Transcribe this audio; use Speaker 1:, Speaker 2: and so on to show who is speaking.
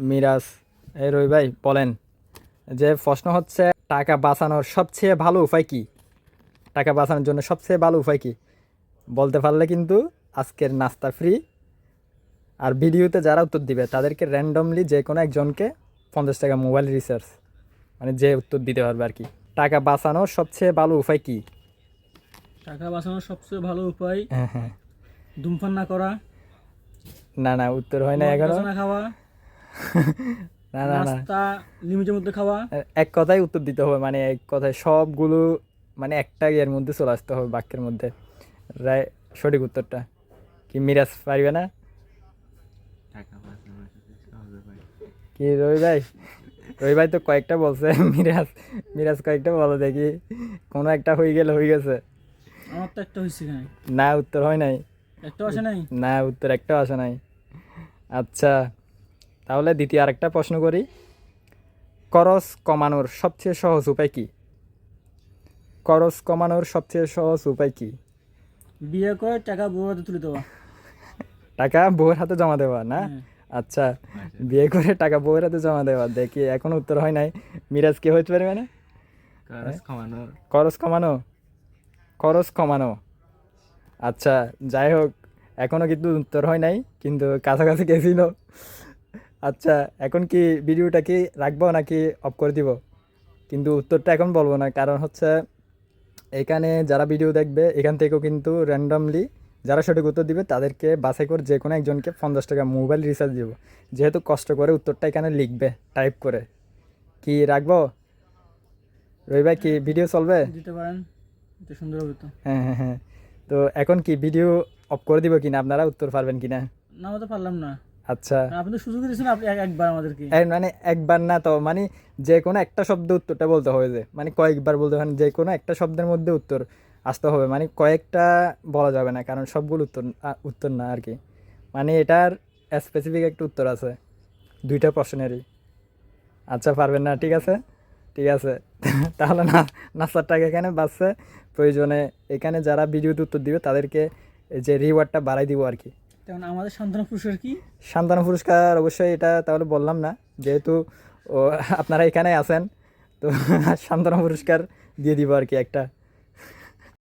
Speaker 1: মিরাজ, এই রবি ভাই বলেন, যে প্রশ্ন হচ্ছে টাকা বাঁচানোর সবচেয়ে ভালো উপায় কি? টাকা বাঁচানোর জন্য সবচেয়ে ভালো উপায় কি বলতে পারলে কিন্তু আজকের নাস্তা ফ্রি। আর ভিডিওতে যারা উত্তর দিবে তাদেরকে র্যান্ডমলি যে কোনো একজনকে 50 টাকা মোবাইল রিচার্জ, মানে যে উত্তর দিতে পারবে আর কি। টাকা বাঁচানোর সবচেয়ে ভালো উপায় কি?
Speaker 2: টাকা বাঁচানোর সবচেয়ে ভালো উপায়
Speaker 1: হ্যাঁ হ্যাঁ,
Speaker 2: ধূমপান না করা,
Speaker 1: না না উত্তর হয় না
Speaker 2: মদ
Speaker 1: এখনো।
Speaker 2: গাঁজা না খাওয়া,
Speaker 1: না না না,
Speaker 2: নাস্তা লিমিটের মধ্যে খাওয়া।
Speaker 1: এক কথায় উত্তর দিতে হবে, মানে এক কথায় সবগুলো, মানে একটা ইয়ের মধ্যে চলে আসতে হবে, বাক্যের মধ্যে। রায় সঠিক উত্তরটা কি মিরাজ পারবে না? কি রবি ভাই? রবি ভাই তো কয়েকটা বলছে। মিরাজ, মিরাজ কয়েকটা বলো দেখি, কোনো একটা হয়ে গেলে হয়ে গেছে।
Speaker 2: আমার তো একটা হয়েছে এখানে,
Speaker 1: না উত্তর হয় নাই।
Speaker 2: একটা আসে নাই।
Speaker 1: না উত্তর একটাও আসে নাই। আচ্ছা, তাহলে দ্বিতীয় আরেকটা প্রশ্ন করি। খরচ কমানোর সবচেয়ে সহজ উপায় কি? খরচ কমানোর সবচেয়ে সহজ উপায় কি?
Speaker 2: বিয়ে করে টাকা বউ হাতে তুলে দেওয়া।
Speaker 1: টাকা বউয়ের হাতে জমা দেওয়া না?
Speaker 2: হ্যাঁ।
Speaker 1: আচ্ছা, বিয়ে করে টাকা বউয়ের হাতে জমা দেওয়া, দেখি এখন উত্তর হয় নাই। মিরাজ কি হইতে পারবে না? খরচ কমানো, খরচ কমানো। আচ্ছা, যাই হোক, এখনো কিন্তু উত্তর হয় নাই, কিন্তু কাছাকাছি গেছিল। আচ্ছা, এখন কি ভিডিওটা কি রাখবো নাকি অফ করে দিব? কিন্তু উত্তরটা এখন বলবো না, কারণ হচ্ছে এখানে যারা ভিডিও দেখবে এখান থেকেও কিন্তু র্যান্ডমলি যারা সঠিক উত্তর দিবে তাদেরকে বাছাই করে যে কোনো একজনকে 50 টাকা মোবাইল রিচার্জ দিব, যেহেতু কষ্ট করে উত্তরটা এখানে লিখবে টাইপ করে। কি রাখবো রবি ভাই? কি ভিডিও চলবে?
Speaker 2: দিতে পারেন, এটা সুন্দর হবে তো।
Speaker 1: হ্যাঁ হ্যাঁ হ্যাঁ। তো এখন কি ভিডিও অফ করে দিব কিনা, আপনারা উত্তর পারবেন কিনা?
Speaker 2: না, হতে পারলাম না।
Speaker 1: আচ্ছা,
Speaker 2: আপনি তো সুযোগ দিয়েছেন, আপনি একবার আমাদেরকে।
Speaker 1: মানে একবার না তো, মানে যে কোনো একটা শব্দ উত্তরটা বলতে হবে, যে মানে কয়েকবার বলতে হবে, যে কোনো একটা শব্দের মধ্যে উত্তর আসতে হবে, মানে কয়েকটা বলা যাবে না, কারণ সবগুলো উত্তর উত্তর না আর কি। মানে এটার স্পেসিফিক একটা উত্তর আছে দুইটা প্রশ্নেরই। আচ্ছা, পারবেন না? ঠিক আছে, ঠিক আছে। তাহলে না, নাস্তার টাকা এখানে বাঁচছে। প্রয়োজনে এখানে যারা ভিডিওতে উত্তর দিবে তাদেরকে যে রিওয়ার্ডটা বাড়াই দিব আর কি।
Speaker 2: তেমন আমাদের সান্ত্বনা পুরস্কার কি?
Speaker 1: সান্ত্বনা পুরস্কার অবশ্যই এটা তাহলে বললাম না, যেহেতু ও আপনারা এখানে আছেন, তো সান্ত্বনা পুরস্কার দিয়ে দিব আর কি একটা।